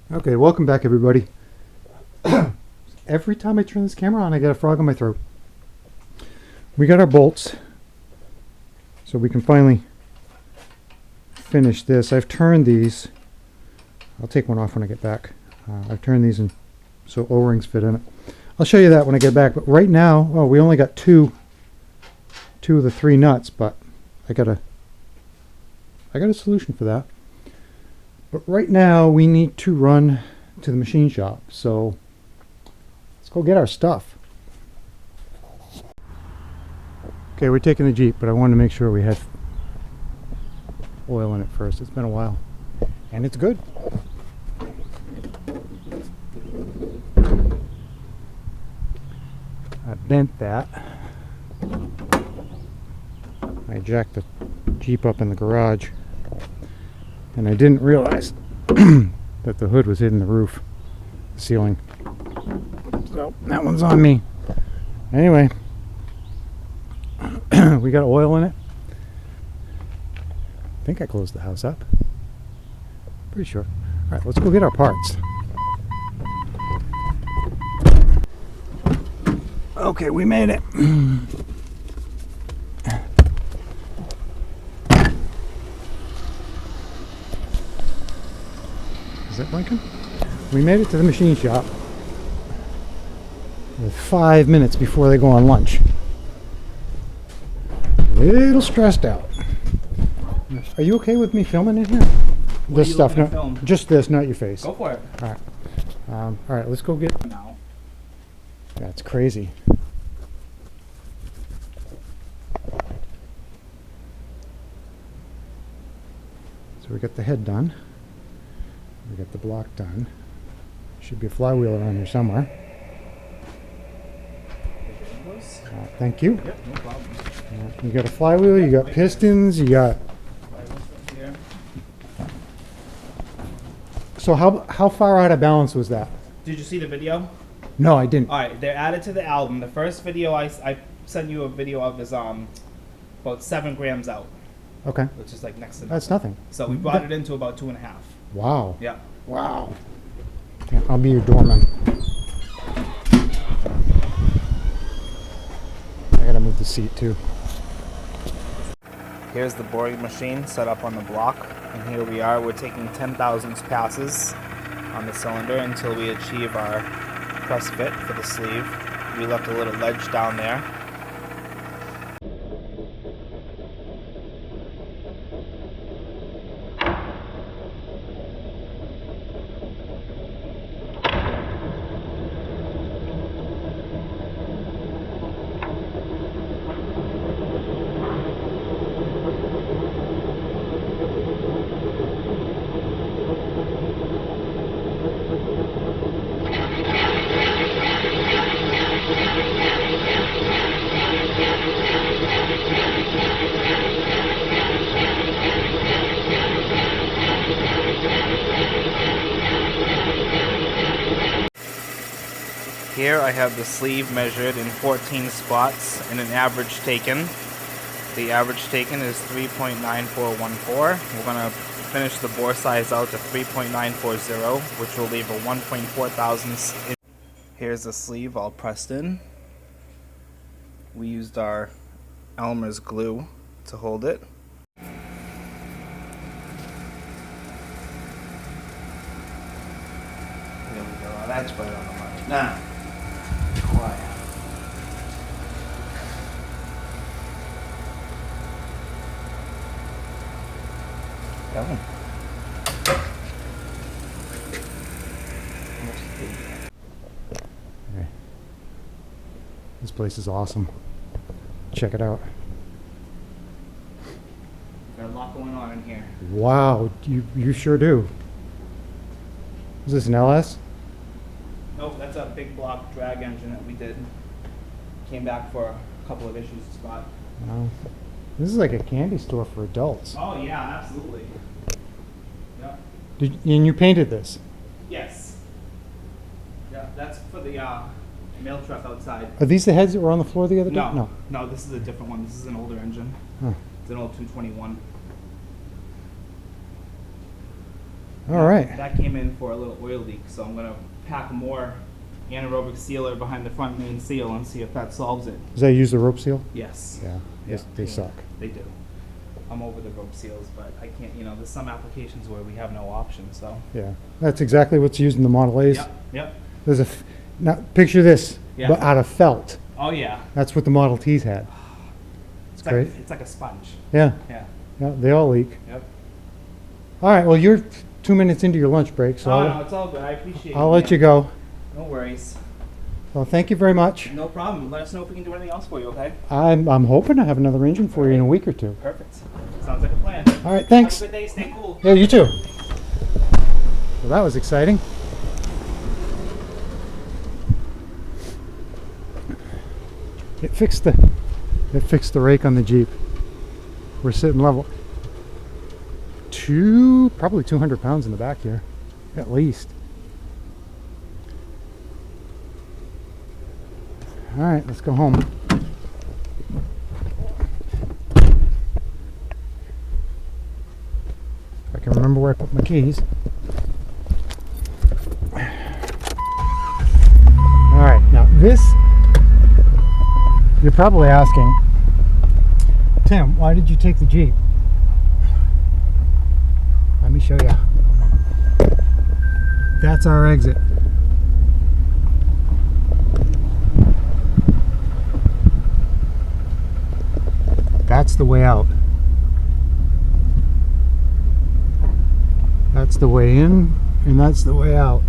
Okay, welcome back everybody. Every time I turn this camera on, I get a frog in my throat. We got our bolts, so we can finally finish this. I've turned these. I'll take one off when I get back. I've turned these in so O-rings fit in it. I'll show you that when I get back. But right now, we only got two of the three nuts, but I got a solution for that. But right now we need to run to the machine shop, so let's go get our stuff. Okay, we're taking the Jeep, but I wanted to make sure we had oil in it first. It's been a while, and it's good. I bent that. I jacked the Jeep up in the garage, and I didn't realize that the hood was hitting the roof, the ceiling. So that one's on me. Anyway, we got oil in it. I think I closed the house up. Pretty sure. All right, let's go get our parts. Okay, we made it. Is that blinking? We made it to the machine shop with 5 minutes before they go on lunch. A little stressed out. Are you okay with me filming in here? What This are you stuff, looking to no, film? just this, not your face. Go for it. All right. All right, let's go get. Now. That's crazy. So we got the head done. We got the block done. Should be a flywheel around here somewhere. Thank you. Yep, no problem. You got a flywheel, you got pistons, you got. Here. So how far out of balance was that? Did you see the video? No, I didn't. All right, they're added to the album. The first video I sent you a video of is about 7 grams out, Okay, which is like next to that's nothing. nothing. So we brought it into about 2.5. Wow. Yeah. Wow. Yeah, I'll be your doorman. I gotta move the seat too. Here's the boring machine set up on the block, and here we are. We're taking 10 thousandths passes on the cylinder until we achieve our press fit for the sleeve. We left a little ledge down there. Here I have the sleeve measured in 14 spots and an average taken. The average taken is 3.9414. We're going to finish the bore size out to 3.940, which will leave a 1.4 thousandths. Here's the sleeve all pressed in. We used our Elmer's glue to hold it. There we go. That's right on the money. Now, quiet. Go. Okay. This place is awesome. Check it out. Got a lot going on in here. Wow, you sure do. Is this an LS? Nope, that's a big block drag engine that we did. Came back for a couple of issues to spot. Wow. This is like a candy store for adults. Oh yeah, absolutely. Yep. And you painted this? Yes. Yeah, that's for the mail truck outside. Are these the heads that were on the floor the other day? No, no, this is a different one. This is an older engine. Huh. It's an old 221. All right. That came in for a little oil leak, so I'm gonna pack more anaerobic sealer behind the front main seal and see if that solves it. Does that use the rope seal? Yes. Yeah. Yes, they suck. They do. I'm over the rope seals, but I can't. You know, there's some applications where we have no option. So. Yeah. That's exactly what's used in the Model A's. Yep. Yep. There's now picture this, Yeah. but out of felt. Oh yeah. That's what the Model T's had. It's great. Like, it's like a sponge. Yeah. Yeah. Yeah. They all leak. Yep. All right. Well, you're 2 minutes into your lunch break, so Oh no, it's all good. I appreciate it. I'll let you go. No worries. Well, thank you very much. No problem. Let us know if we can do anything else for you. Okay. I'm hoping to have another engine for you in a week or two. Perfect. Sounds like a plan. All right. Thanks. Have a good day. Stay cool. Yeah. You too. Well, that was exciting. It fixed the rake on the Jeep. We're sitting level. Probably 200 pounds in the back here, at least. All right, let's go home. If I can remember where I put my keys. All right, now this, you're probably asking, Tim, why did you take the Jeep? Let me show you. That's our exit. That's the way out. That's the way in, and that's the way out.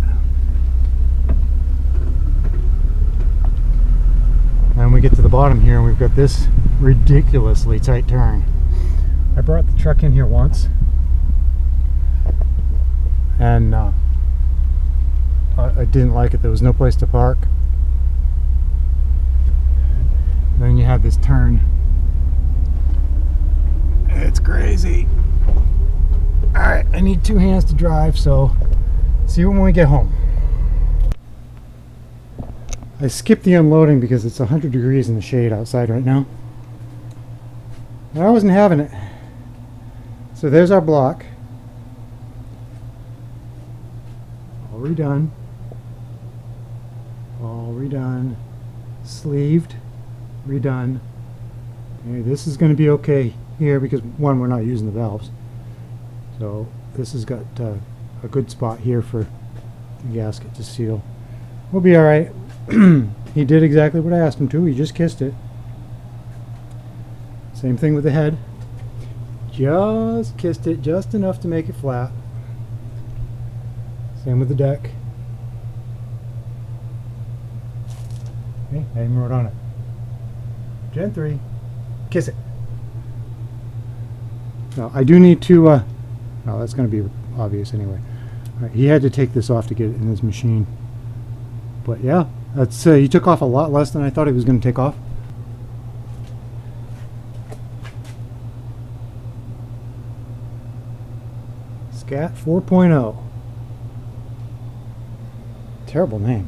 And we get to the bottom here, and we've got this ridiculously tight turn. I brought the truck in here once, and I didn't like it. There was no place to park. Then you have this turn. It's crazy. Alright, I need 2 hands to drive, so see you when we get home. I skipped the unloading because it's 100 degrees in the shade outside right now. And I wasn't having it. So there's our block. All redone. All redone. Sleeved. Redone. Okay, this is going to be okay here because, one, we're not using the valves. So this has got a good spot here for the gasket to seal. We'll be alright. He did exactly what I asked him to. He just kissed it. Same thing with the head. Just kissed it just enough to make it flat. Same with the deck. Okay, I even wrote on it. Gen 3. Kiss it. Now, I do need to, no, that's going to be obvious anyway. All right, he had to take this off to get it in his machine. But yeah, that's he took off a lot less than I thought he was going to take off. Scat 4.0. Terrible name.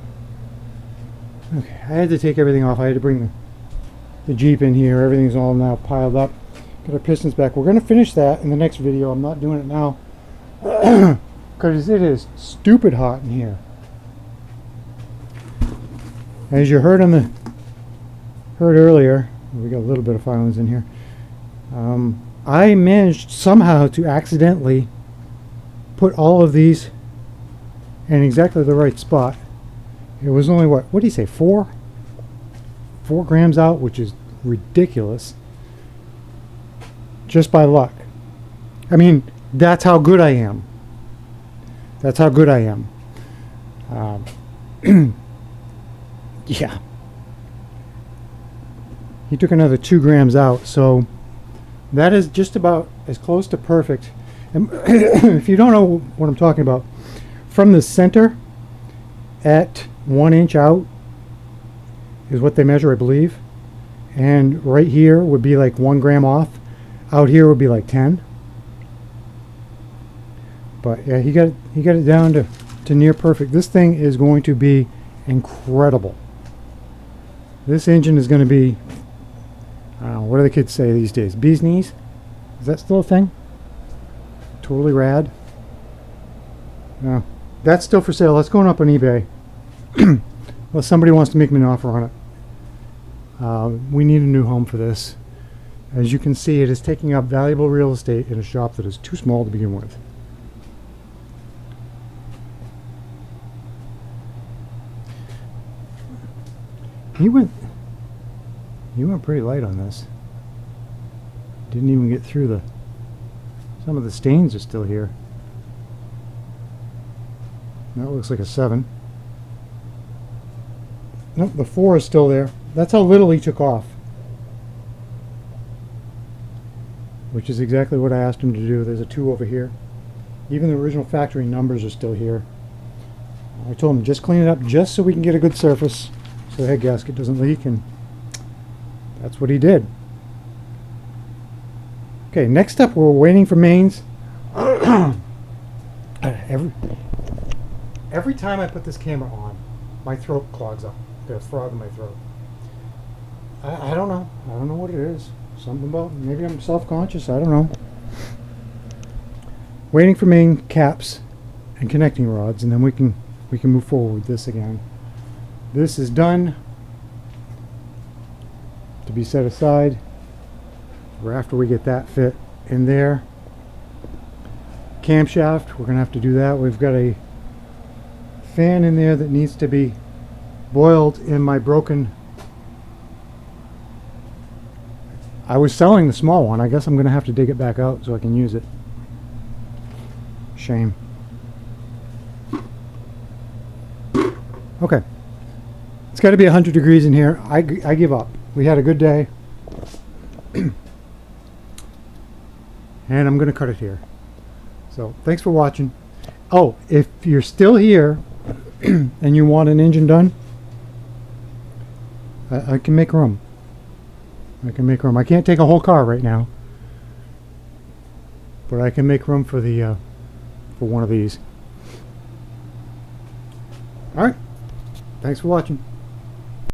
Okay, I had to take everything off. I had to bring the Jeep in here. Everything's all now piled up. Got our pistons back. We're going to finish that in the next video. I'm not doing it now because it is stupid hot in here. As you heard heard earlier, we got a little bit of filings in here. I managed somehow to accidentally put all of these in exactly the right spot. It was only what do you say, 4 grams out, which is ridiculous. Just by luck. I mean, that's how good I am. That's how good I am. Yeah. He took another 2 grams out, so that is just about as close to perfect. And if you don't know what I'm talking about, from the center at 1 inch out is what they measure, I believe. And right here would be like 1 gram off. Out here would be like 10. But yeah, he got it down to near perfect. This thing is going to be incredible. This engine is going to be, I don't know, what do the kids say these days? Bee's knees? Is that still a thing? Totally rad. No, that's still for sale. That's going up on eBay. Well, somebody wants to make me an offer on it. We need a new home for this. As you can see, it is taking up valuable real estate in a shop that is too small to begin with. He went pretty light on this. Didn't even get through the... Some of the stains are still here. That looks like a 7. Nope, the 4 is still there. That's how little he took off. Which is exactly what I asked him to do. There's a 2 over here. Even the original factory numbers are still here. I told him just clean it up just so we can get a good surface so the head gasket doesn't leak, and that's what he did. Okay, next up we're waiting for mains. Every time I put this camera on, my throat clogs up. There's a frog in my throat. I don't know. I don't know what it is. Something about, maybe I'm self-conscious. I don't know. Waiting for main caps and connecting rods, and then we can move forward with this again. This is done to be set aside for after we get that fit in there. Camshaft, we're gonna have to do that. We've got a fan in there that needs to be boiled in my broken... I was selling the small one. I guess I'm gonna have to dig it back out so I can use it. Shame. Okay. It's got to be 100 degrees in here. I give up. We had a good day. And I'm going to cut it here. So, thanks for watching. Oh, if you're still here and you want an engine done, I can make room. I can make room. I can't take a whole car right now. But I can make room for the for one of these. Alright. Thanks for watching.